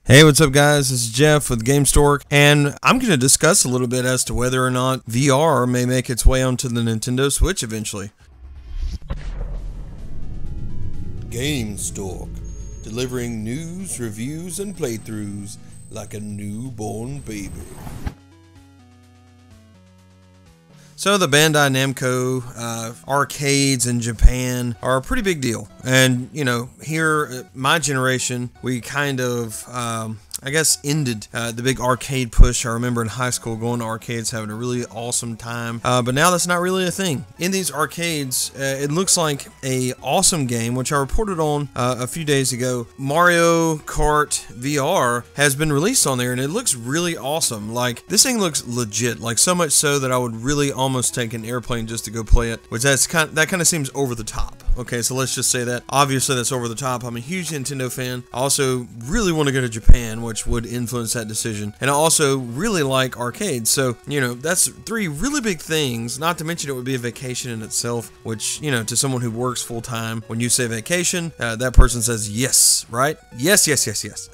Hey, what's up guys? This is Jeff with Gamestork, and I'm going to discuss a little bit as to whether or not VR may make its way onto the Nintendo Switch eventually. Gamestork, delivering news, reviews, and playthroughs like a newborn baby. So the Bandai Namco arcades in Japan are a pretty big deal. And, you know, here, my generation, we kind of, I guess, ended the big arcade push. I remember in high school going to arcades, having a really awesome time. But now that's not really a thing. In these arcades, it looks like a awesome game, which I reported on a few days ago. Mario Kart VR has been released on there, and it looks really awesome. Like, this thing looks legit, like so much so that I would really almost take an airplane just to go play it, which that kind of seems over the top. Okay, so let's just say that. Obviously, that's over the top. I'm a huge Nintendo fan. I also really want to go to Japan, which would influence that decision. And I also really like arcades. So, you know, that's three really big things. Not to mention it would be a vacation in itself, which, you know, to someone who works full time, when you say vacation, that person says yes, right? Yes, yes, yes, yes.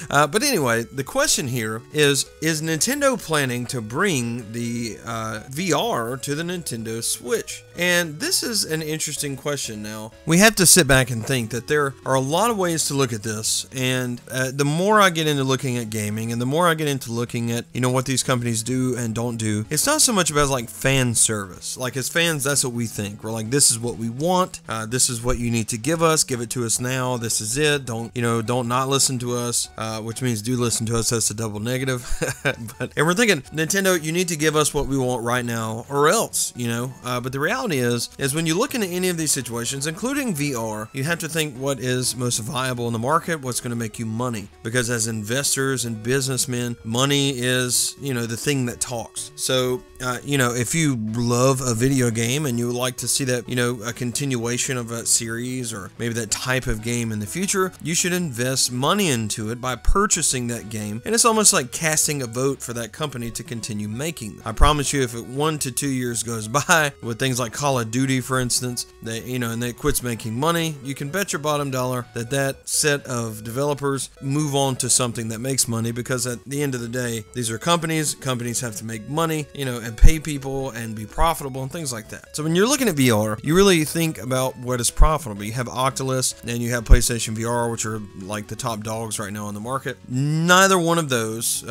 But anyway, the question here is Nintendo planning to bring the VR to the Nintendo Switch? And this is an interesting question now. We have to sit back and think that there are a lot of ways to look at this, and the more I get into looking at gaming, and the more I get into looking at, you know, what these companies do and don't do, it's not so much about like fan service. Like, as fans, that's what we think. We're like, this is what we want, this is what you need to give us, give it to us now, this is it, don't not listen to us, which means do listen to us, that's a double negative. And we're thinking, Nintendo, you need to give us what we want right now, or else, you know. But the reality is when you look into any of these situations, including VR, you have to think what is most viable in the market, what's going to make you money. Because as investors and businessmen, money is, you know, the thing that talks. So, you know, if you love a video game and you would like to see that, you know, a continuation of that series or maybe that type of game in the future, you should invest money into it by purchasing that game. And it's almost like casting a vote for that company to continue making them. I promise you, if it 1 to 2 years goes by with things like Call of Duty, for instance, they, you know, and they quits making money, you can bet your bottom dollar that that set of developers move on to something that makes money, because at the end of the day, these are companies have to make money, you know, and pay people and be profitable and things like that. So when you're looking at VR, you really think about what is profitable. You have Oculus and you have PlayStation VR, which are like the top dogs right now on the market. Neither one of those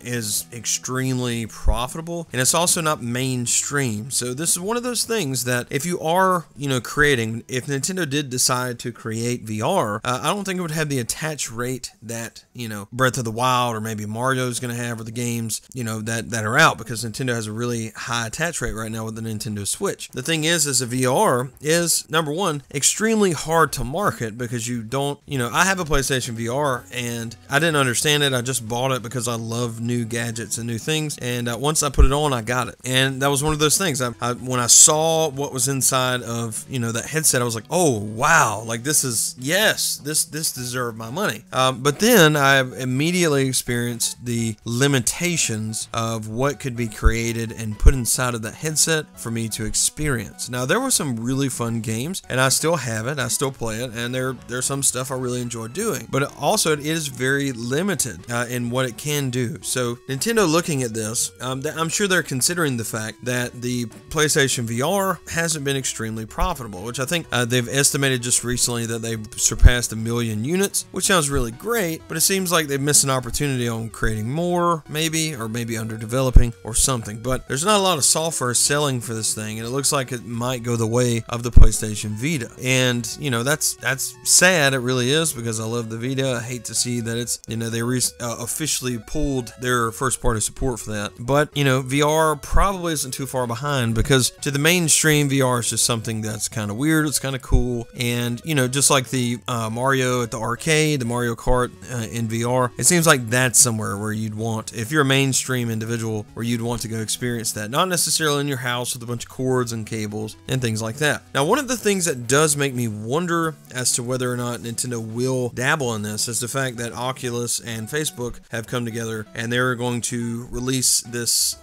is extremely profitable, and it's also not mainstream. So this is one of those things that if you are, you know, creating, if Nintendo did decide to create VR, I don't think it would have the attach rate that, you know, Breath of the Wild or maybe Mario's going to have, or the games, you know, that are out, because Nintendo has a really high attach rate right now with the Nintendo Switch. The thing is a VR is, number one, extremely hard to market, because you don't, you know, I have a PlayStation VR and I didn't understand it. I just bought it because I love new gadgets and new things, and once I put it on, I got it. And that was one of those things. When I saw what was inside of, you know, that headset, I was like, oh wow, like this is, yes, this deserved my money. But then I immediately experienced the limitations of what could be created and put inside of that headset for me to experience. Now, there were some really fun games, and I still have it, I still play it, and there's some stuff I really enjoy doing, but also it is very limited in what it can do. So Nintendo, looking at this, I'm sure they're considering the fact that the PlayStation VR hasn't been extremely profitable, which I think they've estimated just recently that they've surpassed 1 million units, which sounds really great, but it seems like they've missed an opportunity on creating more, maybe, or maybe under developing or something. But there's not a lot of software selling for this thing, and it looks like it might go the way of the PlayStation Vita. And, you know, that's sad, it really is, because I love the Vita. I hate to see that it's, you know, they officially pulled their first party support for that. But, you know, VR probably isn't too far behind, because to the mainstream, VR is just something that's kind of weird, it's kind of cool, and, you know, just like the Mario at the arcade, the Mario Kart in VR, it seems like that's somewhere where you'd want, if you're a mainstream individual, where you'd want to go experience that, not necessarily in your house with a bunch of cords and cables and things like that. Now, one of the things that does make me wonder as to whether or not Nintendo will dabble in this is the fact that Oculus and Facebook have come together, and they're going to release this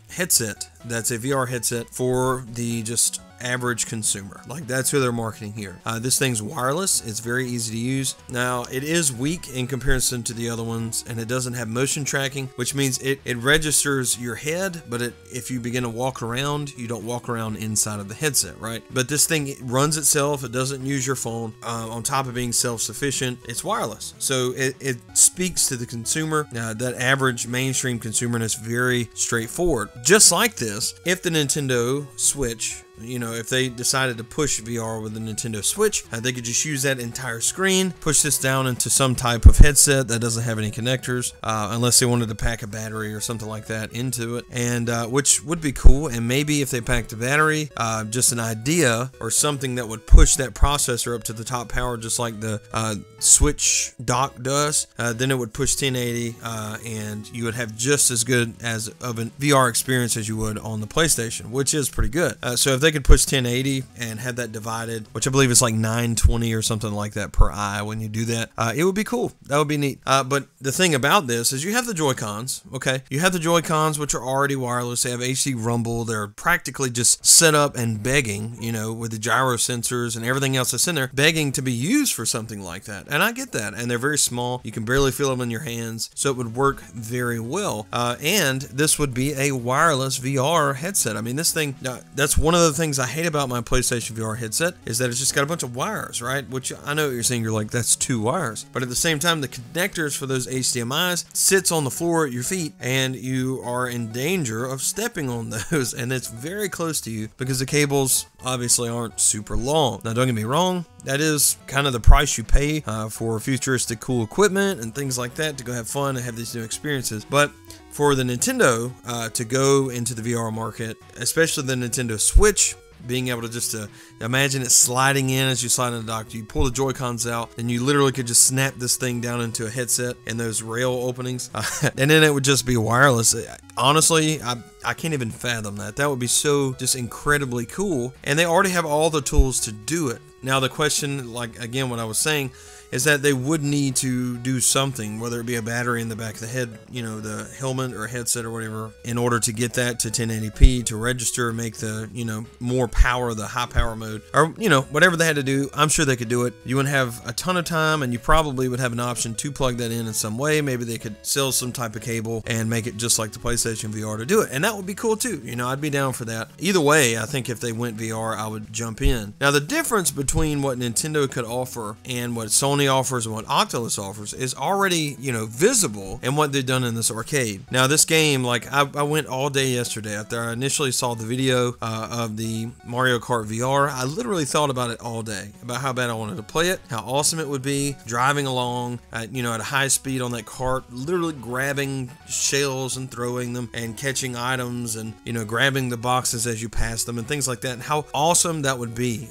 headset that's a VR headset for the just average consumer. Like, that's who they're marketing here. This thing's wireless. It's very easy to use. Now, it is weak in comparison to the other ones, and it doesn't have motion tracking, which means it registers your head, but if you begin to walk around, you don't walk around inside of the headset, right? But this thing runs itself. It doesn't use your phone. On top of being self-sufficient, it's wireless. So it speaks to the consumer, that average mainstream consumer, and it's very straightforward. Just like this, if the Nintendo Switch, if they decided to push VR with the Nintendo Switch, they could just use that entire screen, push this down into some type of headset that doesn't have any connectors, unless they wanted to pack a battery or something like that into it, and which would be cool. And maybe if they packed a battery, just an idea or something that would push that processor up to the top power, just like the Switch dock does, then it would push 1080, and you would have just as good as of a VR experience as you would on the PlayStation, which is pretty good. So if they could push 1080 and have that divided, which I believe is like 920 or something like that per eye when you do that, it would be cool. That would be neat. But the thing about this is you have the JoyCons, okay? You have the JoyCons, which are already wireless. They have HD rumble. They're practically just set up and begging, with the gyro sensors and everything else that's in there, begging to be used for something like that. And I get that. And they're very small. You can barely feel them in your hands. So it would work very well. And this would be a wireless VR headset. I mean, this thing, that's one of the things I hate about my PlayStation VR headset, is that it's just got a bunch of wires, right? Which I know what you're saying. You're like, that's 2 wires. But at the same time, the connectors for those HDMIs sits on the floor at your feet, and you are in danger of stepping on those. And it's very close to you because the cables obviously aren't super long. Now, don't get me wrong, that is kind of the price you pay for futuristic cool equipment and things like that to go have fun and have these new experiences. But for the Nintendo to go into the VR market, especially the Nintendo Switch, being able to just imagine it sliding in as you slide in the dock. You pull the Joy-Cons out, and you literally could just snap this thing down into a headset in those rail openings, and then it would just be wireless. Honestly, I can't even fathom that. That would be so just incredibly cool, and they already have all the tools to do it. Now, the question, like, again, what I was saying, is that they would need to do something, whether it be a battery in the back of the head, the helmet or headset or whatever, in order to get that to 1080p, to register, make the, more power, the high power mode, or, whatever they had to do. I'm sure they could do it. You wouldn't have a ton of time, and you probably would have an option to plug that in some way. Maybe they could sell some type of cable and make it just like the PlayStation VR to do it, and that would be cool too. I'd be down for that. Either way, I think if they went VR, I would jump in. Now, the difference between what Nintendo could offer and what Sony offers and what Oculus offers is already, visible in what they've done in this arcade. Now, this game, like, I went all day yesterday after I initially saw the video of the Mario Kart VR. I literally thought about it all day, about how bad I wanted to play it, how awesome it would be driving along at, at a high speed on that cart, literally grabbing shells and throwing them and catching items and, grabbing the boxes as you pass them and things like that, and how awesome that would be.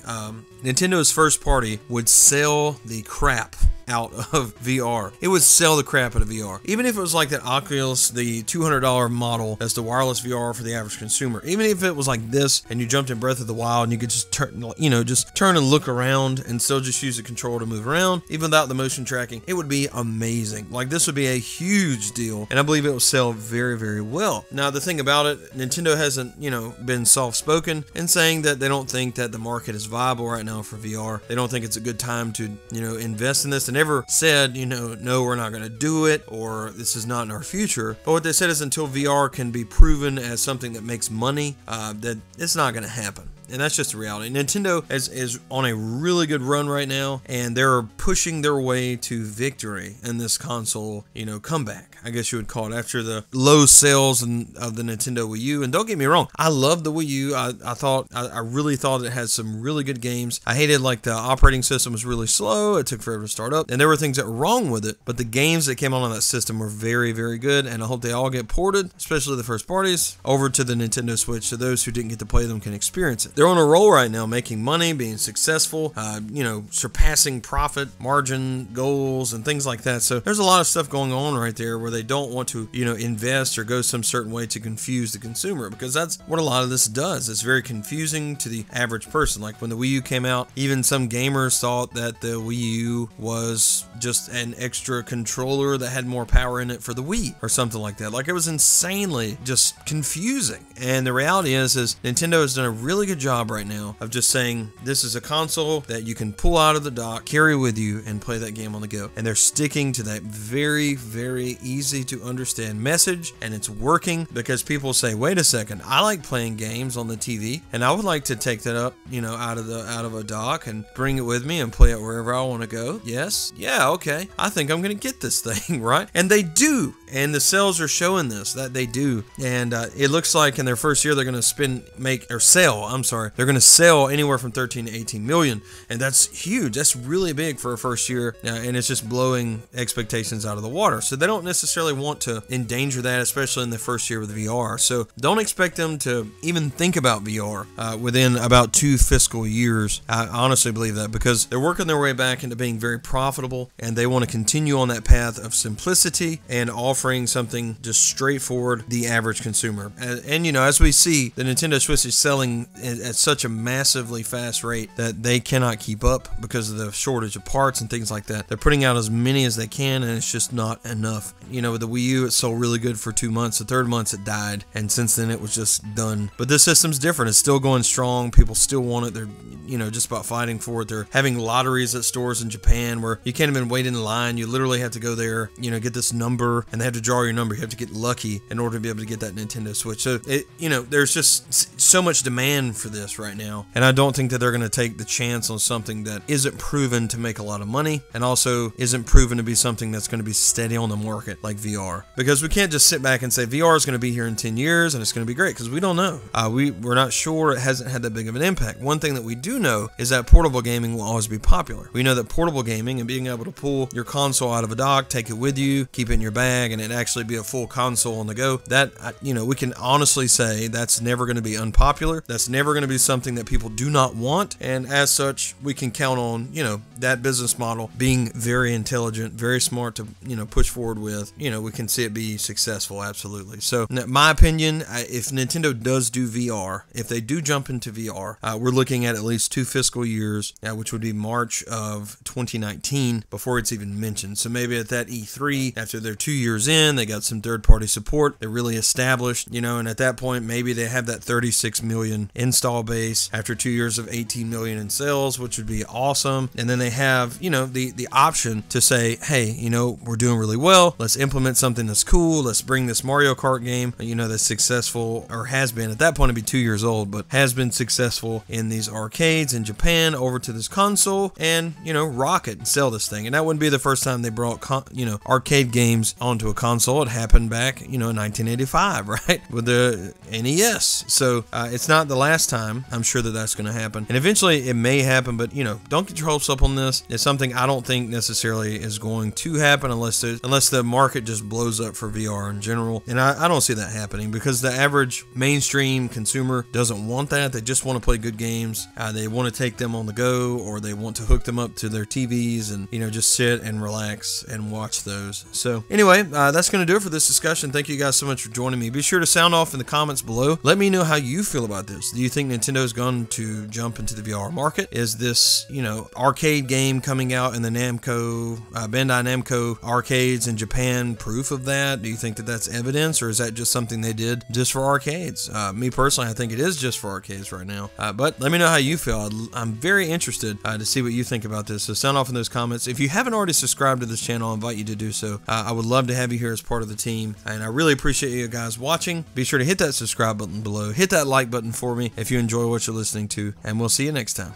Nintendo's first party would sell the crap out of VR. It would sell the crap out of VR. Even if it was like that Oculus, the $200 model, that's the wireless VR for the average consumer. Even if it was like this and you jumped in Breath of the Wild and you could just turn, just turn and look around and still just use the controller to move around, even without the motion tracking, it would be amazing. Like, this would be a huge deal, and I believe it will sell very, very well. Now, the thing about it, Nintendo hasn't, been soft-spoken in saying that they don't think that the market is viable right now for VR. They don't think it's a good time to, invest in this. They never said, no, we're not going to do it, or this is not in our future. But what they said is until VR can be proven as something that makes money, that it's not going to happen. And that's just the reality. Nintendo is on a really good run right now, and they're pushing their way to victory in this console, comeback, I guess you would call it, after the low sales of the Nintendo Wii U. And don't get me wrong, I love the Wii U. I really thought it had some really good games. I hated, like, the operating system was really slow. It took forever to start up, and there were things that were wrong with it. But the games that came out on that system were very, very good, and I hope they all get ported, especially the first parties, over to the Nintendo Switch, so those who didn't get to play them can experience it. They're on a roll right now, making money, being successful, surpassing profit margin goals and things like that. So there's a lot of stuff going on right there where they don't want to, invest or go some certain way to confuse the consumer, because that's what a lot of this does. It's very confusing to the average person. Like, when the Wii U came out, even some gamers thought that the Wii U was just an extra controller that had more power in it for the Wii or something like that. Like, it was insanely just confusing. And the reality is Nintendo has done a really good job right now of just saying this is a console that you can pull out of the dock, carry with you, and play that game on the go. And they're sticking to that very, very easy to understand message, and it's working because people say, wait a second, I like playing games on the TV, and I would like to take that up, you know, out of a dock and bring it with me and play it wherever I want to go. Yes, yeah, okay, I think I'm gonna get this thing, right? And they do, and the sales are showing this, that they do. And it looks like in their first year they're gonna they're gonna sell anywhere from 13 to 18 million, and that's huge. That's really big for a first year, and it's just blowing expectations out of the water. So they don't necessarily want to endanger that, especially in the first year with VR. So don't expect them to even think about VR within about 2 fiscal years. I honestly believe that, because they're working their way back into being very profitable, and they want to continue on that path of simplicity and offering something just straightforward the average consumer. And you know, as we see, the Nintendo Switch is selling at such a massively fast rate that they cannot keep up because of the shortage of parts and things like that. They're putting out as many as they can, and it's just not enough. You know, with the Wii U, it sold really good for 2 months. The third month it died, and since then it was just done. But this system's different. It's still going strong. People still want it. They're, you know, just about fighting for it. They're having lotteries at stores in Japan where you can't even wait in line. You literally have to go there, you know, get this number, and they have to draw your number. You have to get lucky in order to be able to get that Nintendo Switch. So you know, there's just so much demand for this right now, and I don't think that they're going to take the chance on something that isn't proven to make a lot of money, and also isn't proven to be something that's going to be steady on the market like VR. Because we can't just sit back and say VR is going to be here in 10 years and it's going to be great, because we don't know. We're not sure. It hasn't had that big of an impact. One thing that we do know is that portable gaming will always be popular. We know that portable gaming and being able to pull your console out of a dock, take it with you, keep it in your bag, and it actually be a full console on the go, that, you know, we can honestly say that's never going to be unpopular. That's never going to be something that people do not want, and as such, we can count on, you know, that business model being very intelligent, very smart to, you know, push forward with. You know, we can see it be successful, absolutely. So, in my opinion, if Nintendo does do VR, if they do jump into VR, we're looking at least 2 fiscal years, which would be March of 2019 before it's even mentioned. So maybe at that E3, after they're 2 years in, they got some third-party support, they're really established, you know, and at that point, maybe they have that 36 million install base after 2 years of 18 million in sales, which would be awesome. And then they have, you know, the option to say, hey, you know, we're doing really well, let's implement something that's cool, let's bring this Mario Kart game, you know, that's successful, or has been, at that point it'd be 2 years old, but has been successful in these arcades in Japan, over to this console, and, you know, rock it and sell this thing. And that wouldn't be the first time they brought, you know, arcade games onto a console. It happened back, you know, in 1985, right, with the NES. So it's not the last time. I'm sure that that's going to happen, and eventually it may happen, but, you know, don't get your hopes up on this. It's something I don't think necessarily is going to happen unless the market just blows up for VR in general, and I don't see that happening, because the average mainstream consumer doesn't want that. They just want to play good games. They want to take them on the go, or they want to hook them up to their TVs and, you know, just sit and relax and watch those. So anyway, that's going to do it for this discussion. Thank you guys so much for joining me. Be sure to sound off in the comments below. Let me know how you feel about this. Do you think Nintendo's going to jump into the VR market? Is this, you know, arcade game coming out in the Namco, Bandai Namco arcades in Japan proof of that? Do you think that that's evidence, or is that just something they did just for arcades? Me personally, I think it is just for arcades right now. But let me know how you feel. I'm very interested to see what you think about this. So sound off in those comments. If you haven't already subscribed to this channel, I invite you to do so. I would love to have you here as part of the team, and I really appreciate you guys watching. Be sure to hit that subscribe button below. Hit that like button for me if you enjoy what you're listening to, and we'll see you next time.